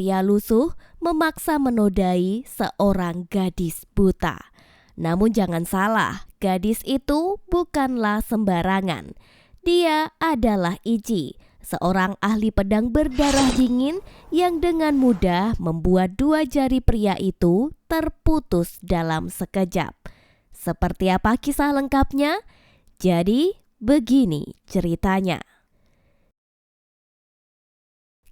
Pria lusuh memaksa menodai seorang gadis buta. Namun jangan salah, gadis itu bukanlah sembarangan. Dia adalah Ichi, seorang ahli pedang berdarah dingin yang dengan mudah membuat dua jari pria itu terputus dalam sekejap. Seperti apa kisah lengkapnya? Jadi begini ceritanya.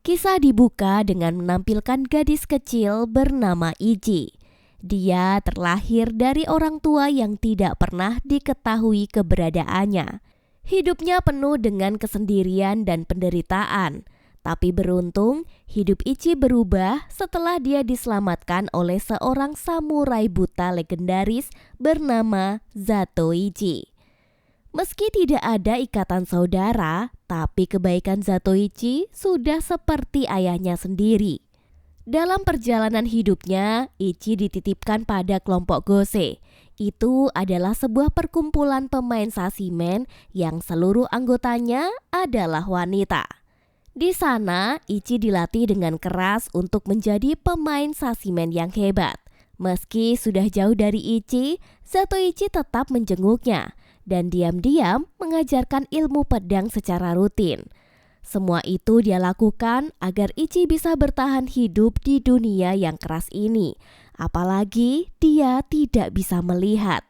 Kisah dibuka dengan menampilkan gadis kecil bernama Ichi. Dia terlahir dari orang tua yang tidak pernah diketahui keberadaannya. Hidupnya penuh dengan kesendirian dan penderitaan. Tapi beruntung, hidup Ichi berubah setelah dia diselamatkan oleh seorang samurai buta legendaris bernama Zatoichi. Meski tidak ada ikatan saudara, tapi kebaikan Zatoichi sudah seperti ayahnya sendiri. Dalam perjalanan hidupnya, Ichi dititipkan pada kelompok Gose. Itu adalah sebuah perkumpulan pemain sasimen yang seluruh anggotanya adalah wanita. Di sana, Ichi dilatih dengan keras untuk menjadi pemain sasimen yang hebat. Meski sudah jauh dari Ichi, Zatoichi tetap menjenguknya dan diam-diam mengajarkan ilmu pedang secara rutin. Semua itu dia lakukan agar Ichi bisa bertahan hidup di dunia yang keras ini. Apalagi dia tidak bisa melihat.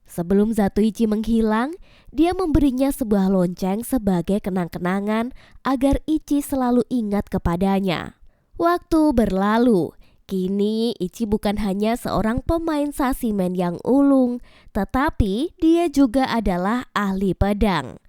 Sebelum Zatoichi menghilang, dia memberinya sebuah lonceng sebagai kenang-kenangan agar Ichi selalu ingat kepadanya. Waktu berlalu. Kini Ichi bukan hanya seorang pemain sasimen yang ulung, tetapi dia juga adalah ahli pedang.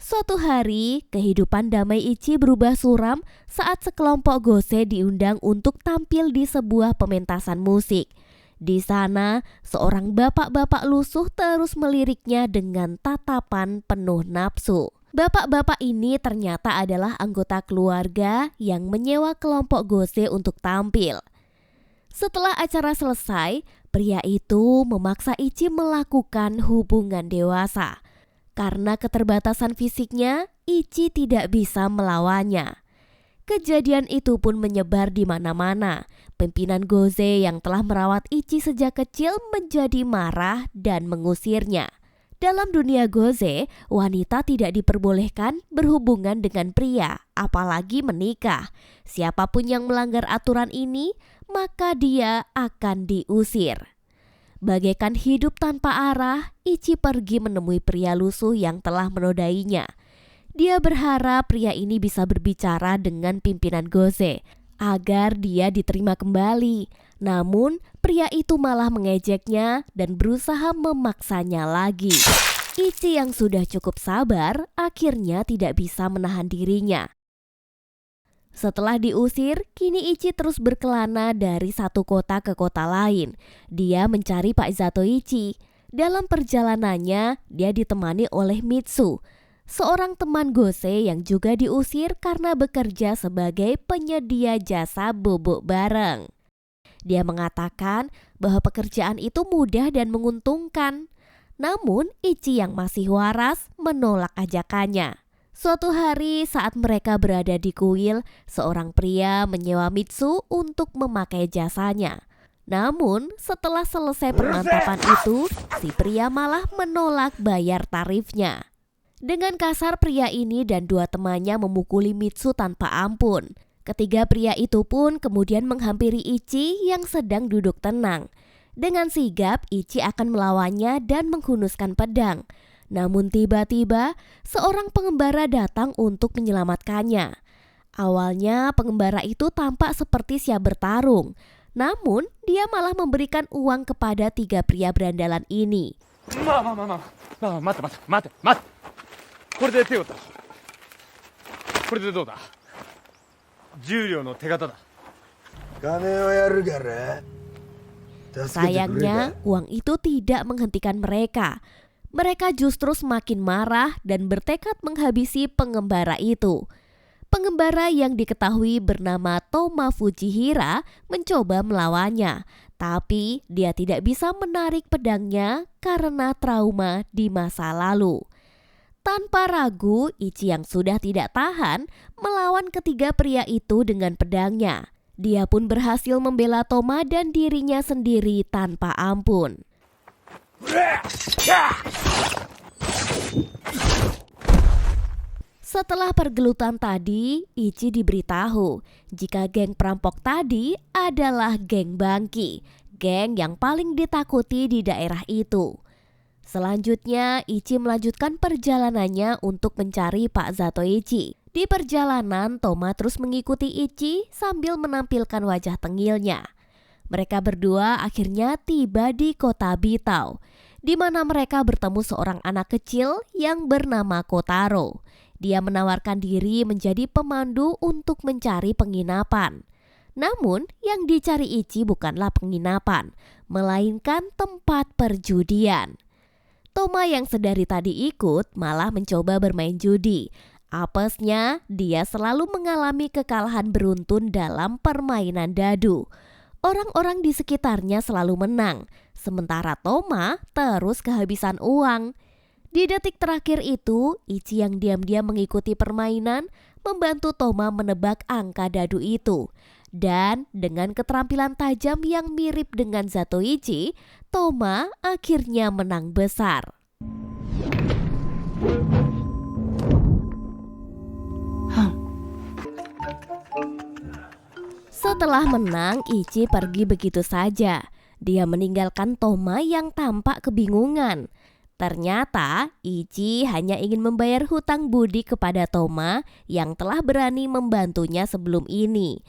Suatu hari, kehidupan damai Ichi berubah suram saat sekelompok Gose diundang untuk tampil di sebuah pementasan musik. Di sana, seorang bapak-bapak lusuh terus meliriknya dengan tatapan penuh nafsu. Bapak-bapak ini ternyata adalah anggota keluarga yang menyewa kelompok Gose untuk tampil. Setelah acara selesai, pria itu memaksa Ichi melakukan hubungan dewasa. Karena keterbatasan fisiknya, Ichi tidak bisa melawannya. Kejadian itu pun menyebar di mana-mana. Pimpinan Gose yang telah merawat Ichi sejak kecil menjadi marah dan mengusirnya. Dalam dunia Gose, wanita tidak diperbolehkan berhubungan dengan pria, apalagi menikah. Siapapun yang melanggar aturan ini, maka dia akan diusir. Bagaikan hidup tanpa arah, Ichi pergi menemui pria lusuh yang telah menodainya. Dia berharap pria ini bisa berbicara dengan pimpinan Gose agar dia diterima kembali. Namun, pria itu malah mengejeknya dan berusaha memaksanya lagi. Ichi yang sudah cukup sabar akhirnya tidak bisa menahan dirinya. Setelah diusir, kini Ichi terus berkelana dari satu kota ke kota lain. Dia mencari Pak Zatoichi. Dalam perjalanannya, dia ditemani oleh Mitsu, seorang teman Gose yang juga diusir karena bekerja sebagai penyedia jasa bobok bareng. Dia mengatakan bahwa pekerjaan itu mudah dan menguntungkan. Namun, Ichi yang masih waras menolak ajakannya. Suatu hari saat mereka berada di kuil, seorang pria menyewa Mitsu untuk memakai jasanya. Namun, setelah selesai permantapan itu, si pria malah menolak bayar tarifnya. Dengan kasar, pria ini dan dua temannya memukuli Mitsu tanpa ampun. Ketiga pria itu pun kemudian menghampiri Ichi yang sedang duduk tenang. Dengan sigap, Ichi akan melawannya dan menghunuskan pedang. Namun tiba-tiba, seorang pengembara datang untuk menyelamatkannya. Awalnya pengembara itu tampak seperti siap bertarung. Namun, dia malah memberikan uang kepada tiga pria berandalan ini. Sayangnya, uang itu tidak menghentikan mereka. Mereka justru semakin marah dan bertekad menghabisi pengembara itu. Pengembara yang diketahui bernama Toma Fujihira mencoba melawannya, tapi dia tidak bisa menarik pedangnya karena trauma di masa lalu. Tanpa ragu, Ichi yang sudah tidak tahan melawan ketiga pria itu dengan pedangnya. Dia pun berhasil membela Toma dan dirinya sendiri tanpa ampun. Setelah pergelutan tadi, Ichi diberitahu jika geng perampok tadi adalah geng Bangki, geng yang paling ditakuti di daerah itu. Selanjutnya, Ichi melanjutkan perjalanannya untuk mencari Pak Zatoichi. Di perjalanan, Toma terus mengikuti Ichi sambil menampilkan wajah tengilnya. Mereka berdua akhirnya tiba di kota Bitao, di mana mereka bertemu seorang anak kecil yang bernama Kotaro. Dia menawarkan diri menjadi pemandu untuk mencari penginapan. Namun, yang dicari Ichi bukanlah penginapan, melainkan tempat perjudian. Toma yang sedari tadi ikut malah mencoba bermain judi. Apesnya, dia selalu mengalami kekalahan beruntun dalam permainan dadu. Orang-orang di sekitarnya selalu menang, sementara Toma terus kehabisan uang. Di detik terakhir itu, Ichi yang diam-diam mengikuti permainan membantu Toma menebak angka dadu itu. Dan dengan keterampilan tajam yang mirip dengan Zatoichi, Toma akhirnya menang besar. Setelah menang, Ichi pergi begitu saja. Dia meninggalkan Toma yang tampak kebingungan. Ternyata Ichi hanya ingin membayar hutang budi kepada Toma yang telah berani membantunya sebelum ini.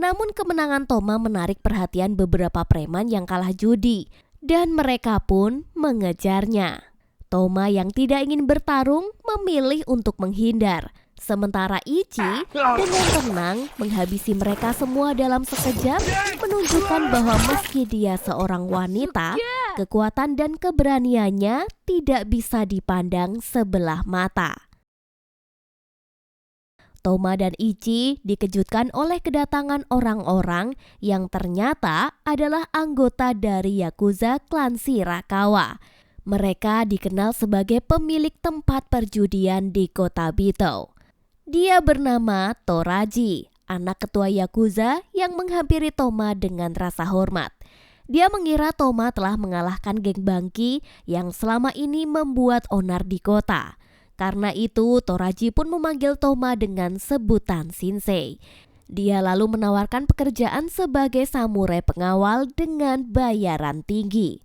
Namun kemenangan Toma menarik perhatian beberapa preman yang kalah judi dan mereka pun mengejarnya. Toma yang tidak ingin bertarung memilih untuk menghindar. Sementara Ichi dengan tenang menghabisi mereka semua dalam sekejap, menunjukkan bahwa meski dia seorang wanita, kekuatan dan keberaniannya tidak bisa dipandang sebelah mata. Toma dan Ichi dikejutkan oleh kedatangan orang-orang yang ternyata adalah anggota dari Yakuza klan Shirakawa. Mereka dikenal sebagai pemilik tempat perjudian di kota Bitao. Dia bernama Toraji, anak ketua Yakuza yang menghampiri Toma dengan rasa hormat. Dia mengira Toma telah mengalahkan geng Bangki yang selama ini membuat onar di kota. Karena itu, Toraji pun memanggil Toma dengan sebutan Shinsei. Dia lalu menawarkan pekerjaan sebagai samurai pengawal dengan bayaran tinggi.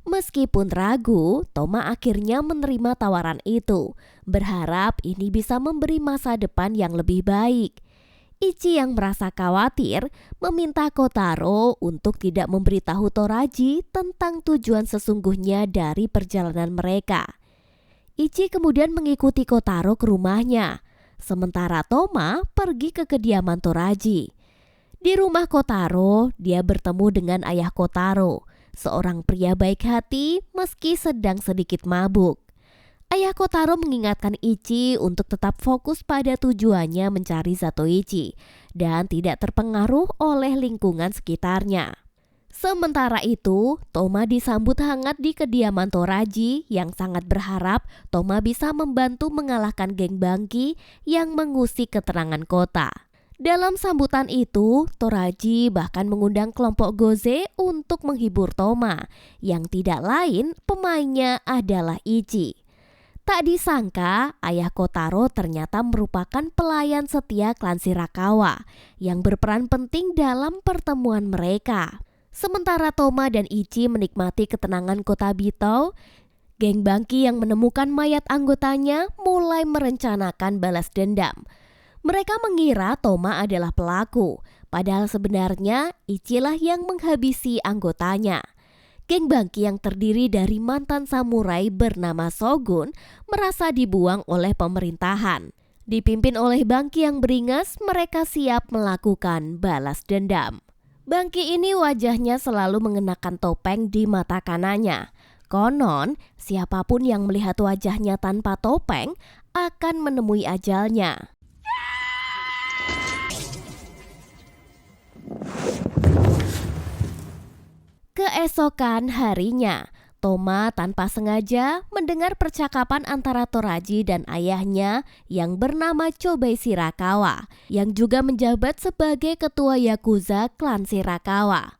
Meskipun ragu, Toma akhirnya menerima tawaran itu, berharap ini bisa memberi masa depan yang lebih baik. Ichi yang merasa khawatir meminta Kotaro untuk tidak memberitahu Toraji tentang tujuan sesungguhnya dari perjalanan mereka. Ichi kemudian mengikuti Kotaro ke rumahnya, sementara Toma pergi ke kediaman Toraji. Di rumah Kotaro, dia bertemu dengan ayah Kotaro, seorang pria baik hati meski sedang sedikit mabuk. Ayah Kotaro mengingatkan Ichi untuk tetap fokus pada tujuannya mencari Zatoichi dan tidak terpengaruh oleh lingkungan sekitarnya. Sementara itu, Toma disambut hangat di kediaman Toraji yang sangat berharap Toma bisa membantu mengalahkan geng Bangki yang mengusik keterangan kota. Dalam sambutan itu, Toraji bahkan mengundang kelompok Goze untuk menghibur Toma, yang tidak lain pemainnya adalah Ichi. Tak disangka, ayah Kotaro ternyata merupakan pelayan setia klan Shirakawa yang berperan penting dalam pertemuan mereka. Sementara Toma dan Ichi menikmati ketenangan kota Bitao, geng Bangki yang menemukan mayat anggotanya mulai merencanakan balas dendam. Mereka mengira Toma adalah pelaku, padahal sebenarnya Ichi lah yang menghabisi anggotanya. Geng Bangki yang terdiri dari mantan samurai bernama Shogun merasa dibuang oleh pemerintahan. Dipimpin oleh Bangki yang beringas, mereka siap melakukan balas dendam. Bangki ini wajahnya selalu mengenakan topeng di mata kanannya. Konon, siapapun yang melihat wajahnya tanpa topeng akan menemui ajalnya. Keesokan harinya, Toma tanpa sengaja mendengar percakapan antara Toraji dan ayahnya yang bernama Chobei Shirakawa, yang juga menjabat sebagai ketua Yakuza klan Shirakawa.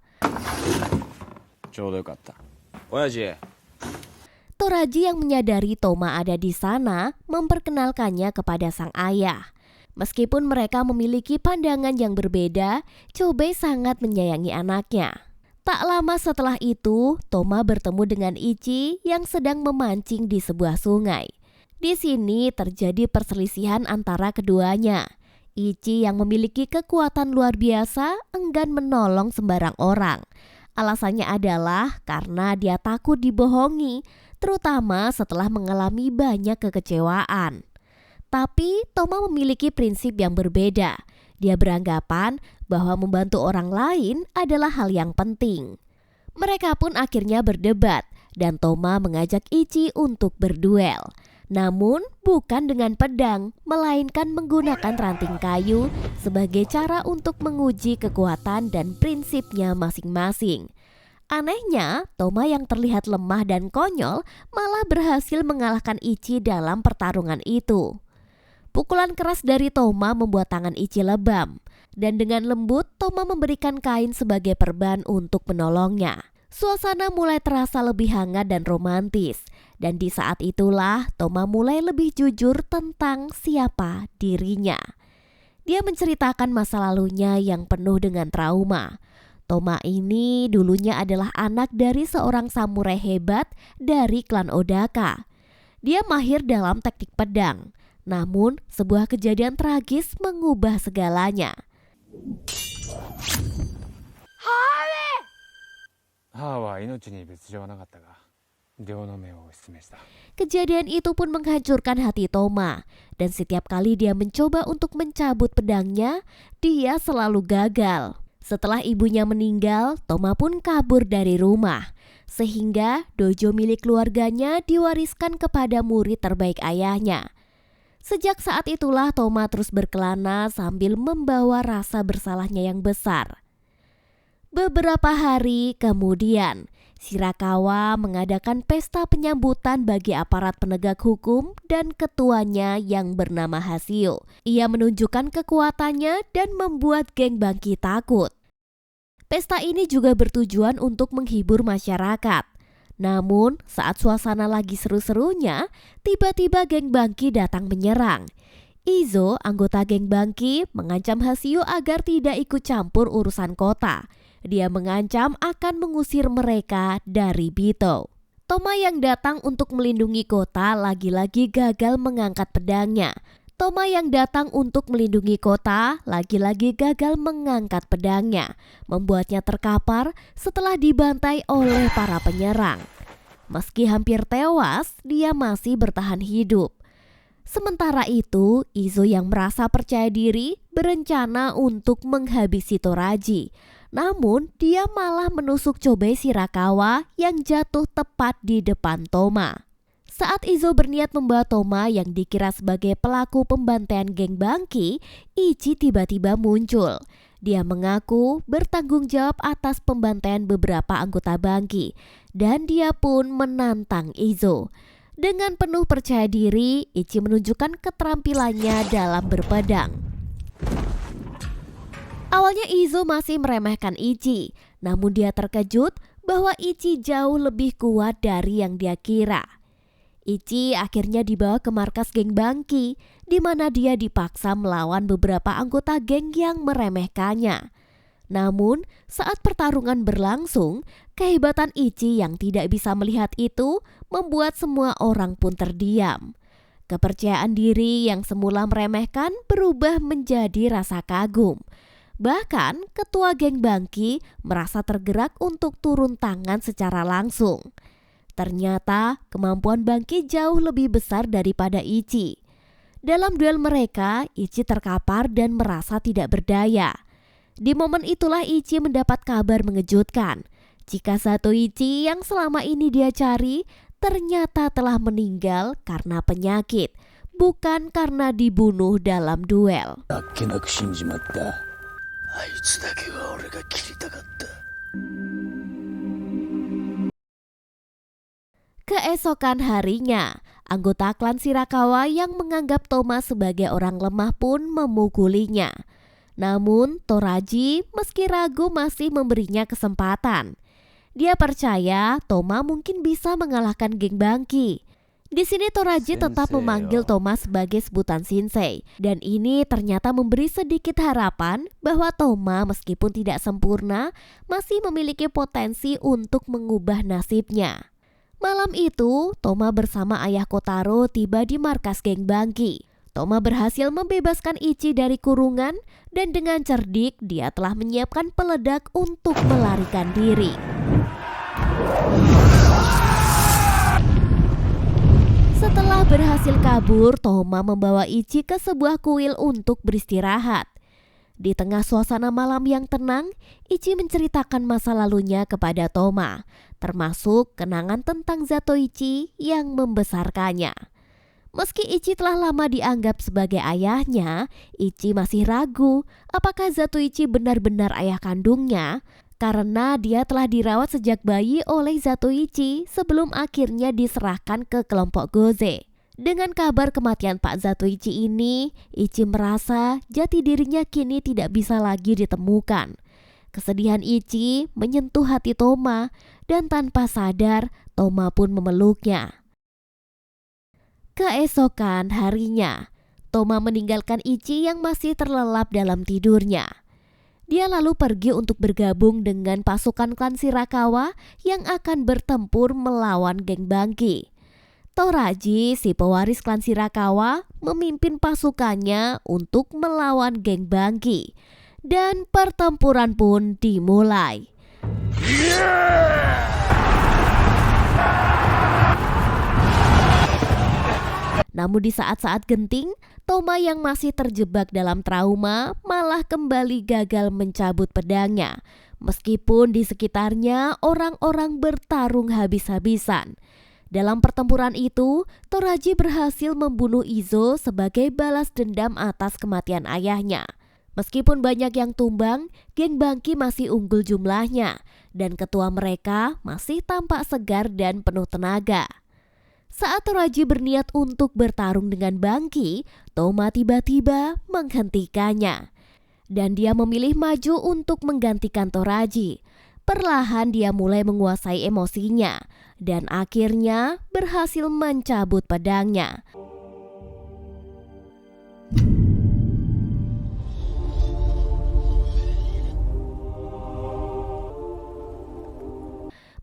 Toraji yang menyadari Toma ada di sana memperkenalkannya kepada sang ayah. Meskipun mereka memiliki pandangan yang berbeda, Chobei sangat menyayangi anaknya. Tak lama setelah itu, Toma bertemu dengan Ichi yang sedang memancing di sebuah sungai. Di sini terjadi perselisihan antara keduanya. Ichi yang memiliki kekuatan luar biasa enggan menolong sembarang orang. Alasannya adalah karena dia takut dibohongi, terutama setelah mengalami banyak kekecewaan. Tapi Toma memiliki prinsip yang berbeda. Dia beranggapan bahwa membantu orang lain adalah hal yang penting. Mereka pun akhirnya berdebat dan Toma mengajak Ichi untuk berduel. Namun bukan dengan pedang, melainkan menggunakan ranting kayu sebagai cara untuk menguji kekuatan dan prinsipnya masing-masing. Anehnya, Toma yang terlihat lemah dan konyol malah berhasil mengalahkan Ichi dalam pertarungan itu. Pukulan keras dari Toma membuat tangan Ichi lebam, dan dengan lembut Toma memberikan kain sebagai perban untuk menolongnya. Suasana mulai terasa lebih hangat dan romantis, dan di saat itulah Toma mulai lebih jujur tentang siapa dirinya. Dia menceritakan masa lalunya yang penuh dengan trauma. Toma ini dulunya adalah anak dari seorang samurai hebat dari klan Odaka. Dia mahir dalam teknik pedang. Namun, sebuah kejadian tragis mengubah segalanya. Kejadian itu pun menghancurkan hati Toma, dan setiap kali dia mencoba untuk mencabut pedangnya, dia selalu gagal. Setelah ibunya meninggal, Toma pun kabur dari rumah, sehingga dojo milik keluarganya diwariskan kepada murid terbaik ayahnya. Sejak saat itulah Toma terus berkelana sambil membawa rasa bersalahnya yang besar. Beberapa hari kemudian, Shirakawa mengadakan pesta penyambutan bagi aparat penegak hukum dan ketuanya yang bernama Hasio. Ia menunjukkan kekuatannya dan membuat geng Bangki takut. Pesta ini juga bertujuan untuk menghibur masyarakat. Namun, saat suasana lagi seru-serunya, tiba-tiba geng Bangki datang menyerang. Izo, anggota geng Bangki, mengancam Hasio agar tidak ikut campur urusan kota. Dia mengancam akan mengusir mereka dari Bito. Toma yang datang untuk melindungi kota lagi-lagi gagal mengangkat pedangnya. Membuatnya terkapar setelah dibantai oleh para penyerang. Meski hampir tewas, dia masih bertahan hidup. Sementara itu, Izo yang merasa percaya diri berencana untuk menghabisi Toraji. Namun, dia malah menusuk Chobei Shirakawa yang jatuh tepat di depan Toma. Saat Izo berniat membawa Toma yang dikira sebagai pelaku pembantaian geng Bangki, Ichi tiba-tiba muncul. Dia mengaku bertanggung jawab atas pembantaian beberapa anggota Bangki, dan dia pun menantang Izo. Dengan penuh percaya diri, Ichi menunjukkan keterampilannya dalam berpedang. Awalnya Izo masih meremehkan Ichi, namun dia terkejut bahwa Ichi jauh lebih kuat dari yang dia kira. Ichi akhirnya dibawa ke markas geng Bangki, di mana dia dipaksa melawan beberapa anggota geng yang meremehkannya. Namun, saat pertarungan berlangsung, kehebatan Ichi yang tidak bisa melihat itu membuat semua orang pun terdiam. Kepercayaan diri yang semula meremehkan berubah menjadi rasa kagum. Bahkan, ketua geng Bangki merasa tergerak untuk turun tangan secara langsung. Ternyata kemampuan Bangki jauh lebih besar daripada Ichi. Dalam duel mereka, Ichi terkapar dan merasa tidak berdaya. Di momen itulah Ichi mendapat kabar mengejutkan. Jika Satoichi yang selama ini dia cari ternyata telah meninggal karena penyakit, bukan karena dibunuh dalam duel. Keesokan harinya, anggota klan Shirakawa yang menganggap Toma sebagai orang lemah pun memukulinya. Namun, Toraji meski ragu masih memberinya kesempatan. Dia percaya Toma mungkin bisa mengalahkan geng Bangki. Di sini Toraji tetap memanggil Toma sebagai sebutan Shinsei, dan ini ternyata memberi sedikit harapan bahwa Toma meskipun tidak sempurna masih memiliki potensi untuk mengubah nasibnya. Malam itu, Toma bersama ayah Kotaro tiba di markas geng Bangki. Toma berhasil membebaskan Ichi dari kurungan dan dengan cerdik dia telah menyiapkan peledak untuk melarikan diri. Setelah berhasil kabur, Toma membawa Ichi ke sebuah kuil untuk beristirahat. Di tengah suasana malam yang tenang, Ichi menceritakan masa lalunya kepada Toma, termasuk kenangan tentang Zatoichi yang membesarkannya. Meski Ichi telah lama dianggap sebagai ayahnya, Ichi masih ragu apakah Zatoichi benar-benar ayah kandungnya, karena dia telah dirawat sejak bayi oleh Zatoichi sebelum akhirnya diserahkan ke kelompok Goze. Dengan kabar kematian Pak Zatoichi ini, Ichi merasa jati dirinya kini tidak bisa lagi ditemukan. Kesedihan Ichi menyentuh hati Toma dan tanpa sadar Toma pun memeluknya. Keesokan harinya, Toma meninggalkan Ichi yang masih terlelap dalam tidurnya. Dia lalu pergi untuk bergabung dengan pasukan klan Shirakawa yang akan bertempur melawan geng Bangki. Toraji, si pewaris klan Shirakawa, memimpin pasukannya untuk melawan geng Bangki. Dan pertempuran pun dimulai. Namun di saat-saat genting, Toma yang masih terjebak dalam trauma malah kembali gagal mencabut pedangnya. Meskipun di sekitarnya orang-orang bertarung habis-habisan. Dalam pertempuran itu, Toraji berhasil membunuh Izo sebagai balas dendam atas kematian ayahnya. Meskipun banyak yang tumbang, geng Bangki masih unggul jumlahnya, dan ketua mereka masih tampak segar dan penuh tenaga. Saat Toraji berniat untuk bertarung dengan Bangki, Toma tiba-tiba menghentikannya. Dan dia memilih maju untuk menggantikan Toraji. Perlahan dia mulai menguasai emosinya, dan akhirnya berhasil mencabut pedangnya.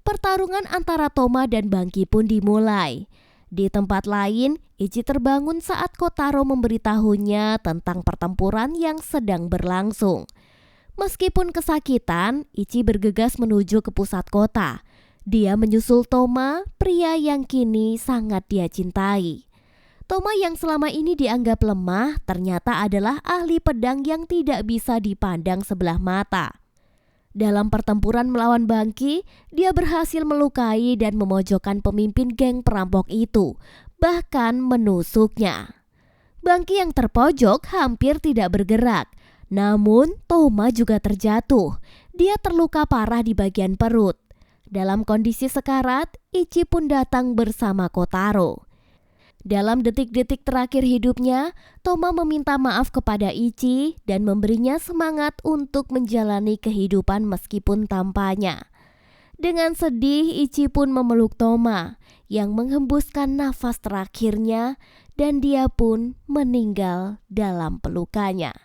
Pertarungan antara Toma dan Bangki pun dimulai. Di tempat lain, Ichi terbangun saat Kotaro memberitahunya tentang pertempuran yang sedang berlangsung. Meskipun kesakitan, Ichi bergegas menuju ke pusat kota. Dia menyusul Toma, pria yang kini sangat dia cintai. Toma yang selama ini dianggap lemah ternyata adalah ahli pedang yang tidak bisa dipandang sebelah mata. Dalam pertempuran melawan Bangki, dia berhasil melukai dan memojokkan pemimpin geng perampok itu, bahkan menusuknya. Bangki yang terpojok hampir tidak bergerak, namun Toma juga terjatuh. Dia terluka parah di bagian perut. Dalam kondisi sekarat, Ichi pun datang bersama Kotaro. Dalam detik-detik terakhir hidupnya, Toma meminta maaf kepada Ichi dan memberinya semangat untuk menjalani kehidupan meskipun tanpanya. Dengan sedih, Ichi pun memeluk Toma yang menghembuskan nafas terakhirnya dan dia pun meninggal dalam pelukannya.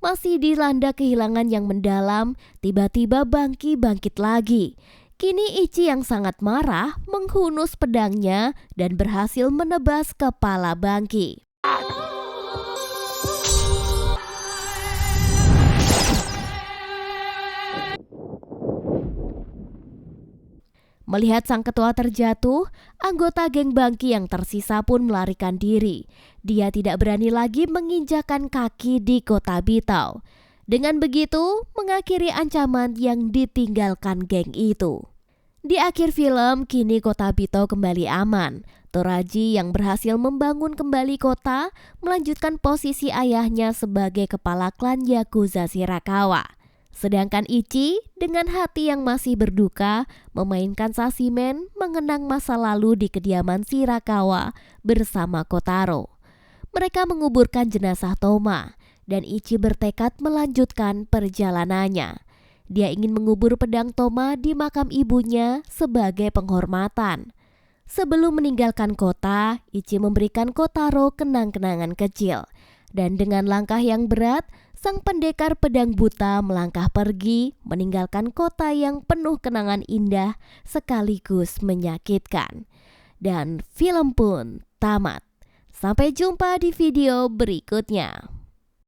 Masih dilanda kehilangan yang mendalam, tiba-tiba Bangki bangkit lagi. Kini Ichi yang sangat marah menghunus pedangnya dan berhasil menebas kepala Bangki. Melihat sang ketua terjatuh, anggota geng Bangki yang tersisa pun melarikan diri. Dia tidak berani lagi menginjakan kaki di kota Bitau. Dengan begitu, mengakhiri ancaman yang ditinggalkan geng itu. Di akhir film, kini kota Bitau kembali aman. Toraji yang berhasil membangun kembali kota, melanjutkan posisi ayahnya sebagai kepala klan Yakuza Shirakawa. Sedangkan Ichi dengan hati yang masih berduka memainkan Sashimen mengenang masa lalu di kediaman Shirakawa bersama Kotaro. Mereka menguburkan jenazah Toma dan Ichi bertekad melanjutkan perjalanannya. Dia ingin mengubur pedang Toma di makam ibunya sebagai penghormatan. Sebelum meninggalkan kota, Ichi memberikan Kotaro kenang-kenangan kecil. Dan dengan langkah yang berat, sang pendekar pedang buta melangkah pergi, meninggalkan kota yang penuh kenangan indah sekaligus menyakitkan. Dan film pun tamat. Sampai jumpa di video berikutnya.